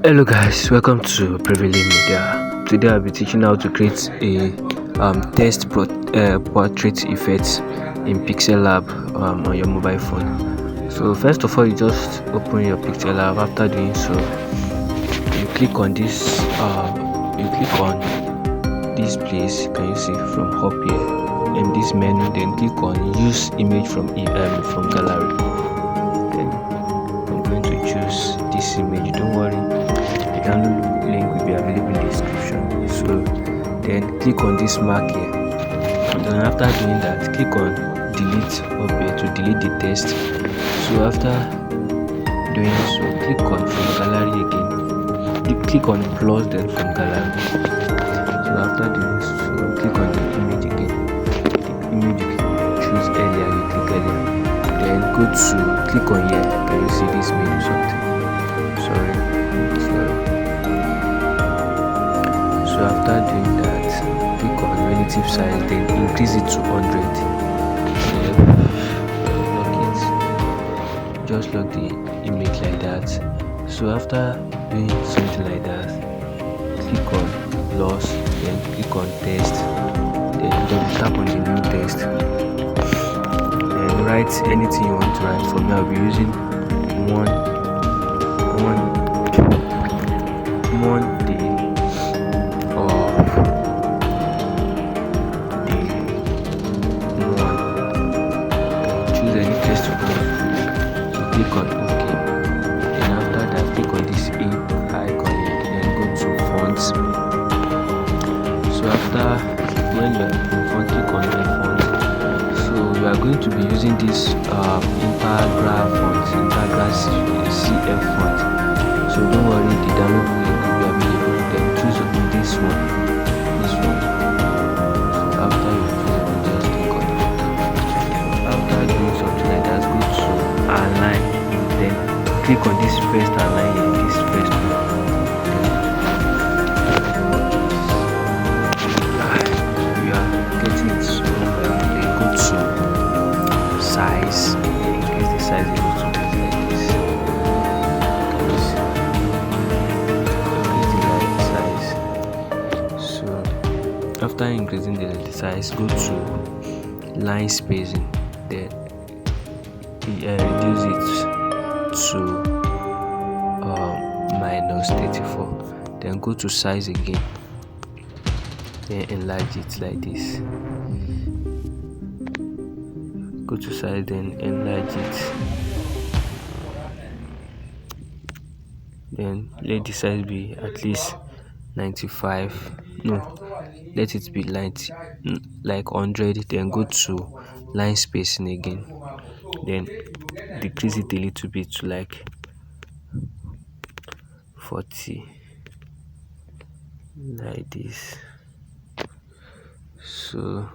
Hello guys, welcome to Privilege Media. Today I'll be teaching how to create a portrait effect in Pixellab on your mobile phone. So first of all, you just open your Pixellab. After doing so, you click on this. You click on this place. Can you see from up here? In this menu, then click on Use Image from gallery. Then I'm going to choose this image. Don't worry. The download link will be available in the description. So then click on this mark here, and then after doing that, click on delete up here to delete the text. So after doing so, click on from gallery again. Click on plus, then from gallery. So after doing so, click on the image again. The image you choose earlier, you click earlier. Then go to click on here. Can you see this menu something? Sorry. So after doing that, click on relative size, then increase it to 100. Just lock the image like that. So after doing something like that, click on plus, then click on text, then double tap on the new text, then write anything you want to write. For me, I'll be using one day click on OK. Then after that, click on this icon here, then go to fonts. So after when you are in font, click on my font. So we are going to be using this Integra CF font. So don't worry, the download link will be available. Then choose this one. So after you choose one, just click on it. After doing something like that, go to align. Then click on this first align here, this first one. We are getting it so then go to size, increase the size a little bit like this. Increase the size. So after increasing the size, go to line spacing, then reduce it to -34. Then go to size again, then enlarge it like this. Go to size, then enlarge it, then let the size be at least 95. No, let it be like 100. Then go to line spacing again, then decrease it a little bit to like 40 like this. So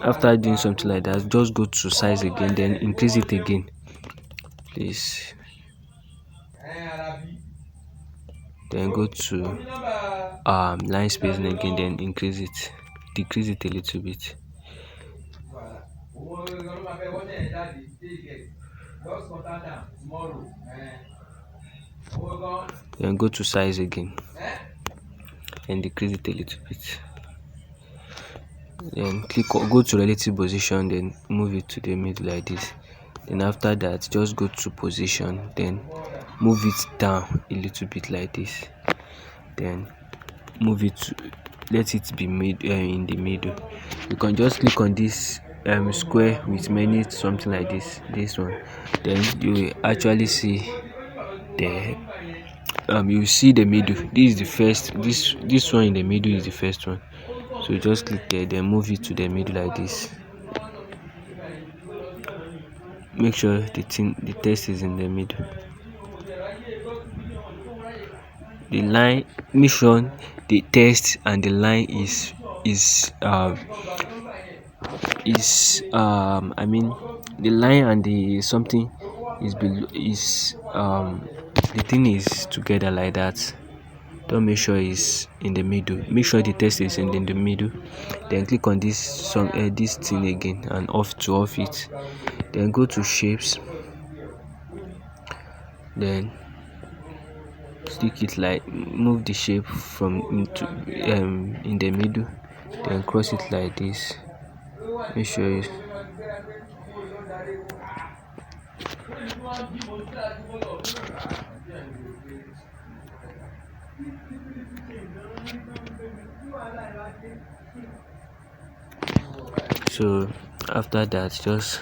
after doing something like that, just go to size again, then increase it again, please. Then go to line spacing again, then increase it, decrease it a little bit. Then go to size again and decrease it a little bit. Then go to relative position, then move it to the middle like this. Then after that, just go to position, then move it down a little bit like this. Then move it to, let it be in the middle. You can just click on this square with many something like this one. Then you will actually see the you see the middle. This is the first, this one in the middle is the first one. So just click there, then move it to the middle like this. Make sure the text is in the middle. The line, make sure the text and the line I mean the line and the something is below, the thing is together like that. Don't make sure it's in the middle. Make sure the text is in the middle. Then click on this thing again and off it. Then go to shapes, then stick it like move the shape from into in the middle, then cross it like this. Make sure you so after that just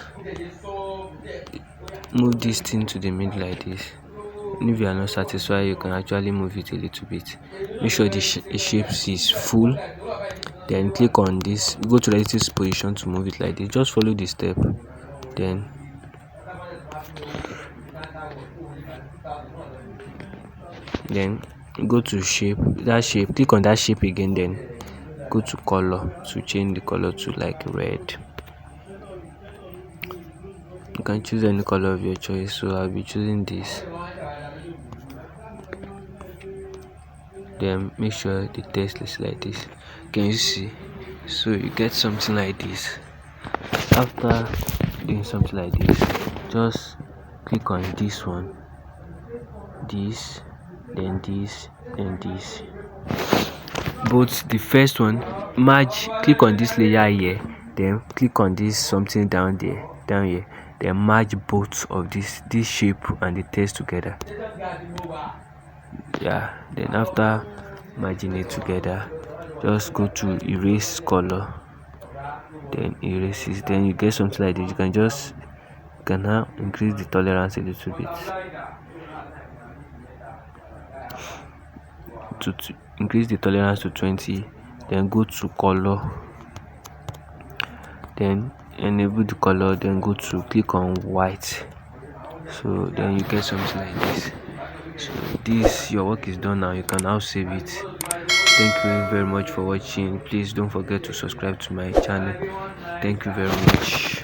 move this thing to the middle like this. And if you are not satisfied, you can actually move it a little bit. Make sure the shape is full, then click on this, go to the latest position to move it like this. Just follow the step, then go to shape, click on that shape again, then go to color to change the color to like red. You can choose any color of your choice, so I'll be choosing this. Then make sure the text is like this. Can you see? So you get something like this. After doing something like this, just click on this one, this, then this, then this. Both the first one, merge, click on this layer here, then click on this something down here, then merge both of this shape and the text together. Yeah, then after merging it together, just go to erase color, then erase it, then you get something like this. You can now increase the tolerance a little bit to increase the tolerance to 20, then go to color, then enable the color, then go to click on white. So then you get something like this. So this, your work is done now. You can now save it. Thank you very much for watching. Please don't forget to subscribe to my channel. Thank you very much.